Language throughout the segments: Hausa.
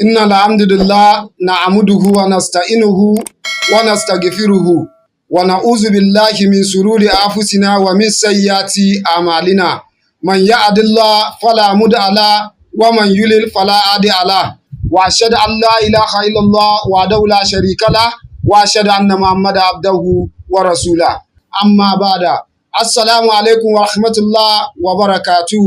إن الحمد لله نعمده ونستعينه ونستغفره ونعوذ بالله من شرور أنفسنا ومن سيئات أعمالنا من يهد الله فلا مضل له ومن يضلل فلا هادي له وأشهد أن لا إله إلا الله وحده لا شريك له وأشهد أن محمدا عبده ورسوله أما بعد السلام عليكم ورحمة الله وبركاته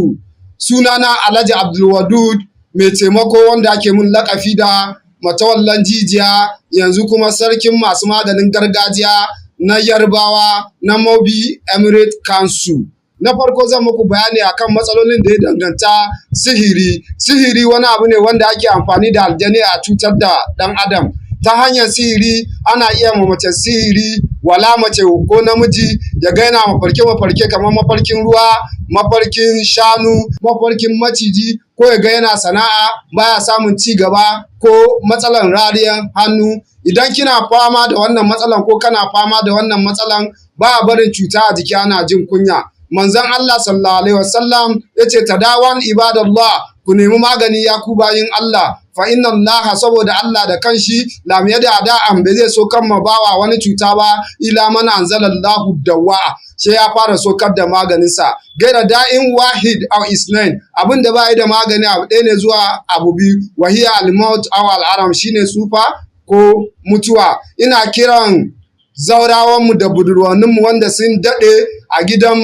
sunana Alhaji Abdulwadud mai taimako wanda ake mun lakafi da matawallan jijiya yanzu kuma sarkin masu maganin gargajiya na Yarbawa na Mobi Emirate Council. Na farko zan muku bayani akan matsalolin da ya danganta sihiri. Sihiri wani abu ne wanda ake amfani da aljani a cutar da ɗan adam. Ta hanyar sihiri ana iya ma mace sihiri wala mace ko namiji ya ga yana mafarke kamar mafarkin ruwa, mafarkin shanu, mafarkin maciji, ko ya ga yana sana'a baya samun ci gaba ko matsalan rariyan hannu. Idan kina fama da wannan matsalan ko kana fama da wannan matsalan ba barin cuta a jiki ana jin kunya. Manzon Allah sallallahu alaihi wasallam yace tadawan ibadallah, ku nemi magani ya ku bayin Allah, fa inna Allah, saboda Allah da kanshi lam yada da'an bai zai so kan bawa wani cuta ba ila man anzalallahu dawa, sai ya fara sokar da maganinsa. Gaira da'in wahid aw isnain, abin da ba yi da magani abu ɗaya ne zuwa abu biyu, wahiya al-maut aw al-aram, shine sufa ko mutuwa. Ina kiran zaurawanmu da budurwaninmu wanda sun daɗe a gidan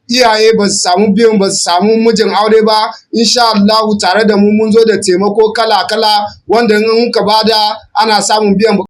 iyaye ba su samu biyan ba su samu mijin aure ba, insha Allah tare da mu mun zo da taimako kala-kala wanda in muka bada ana samun biyan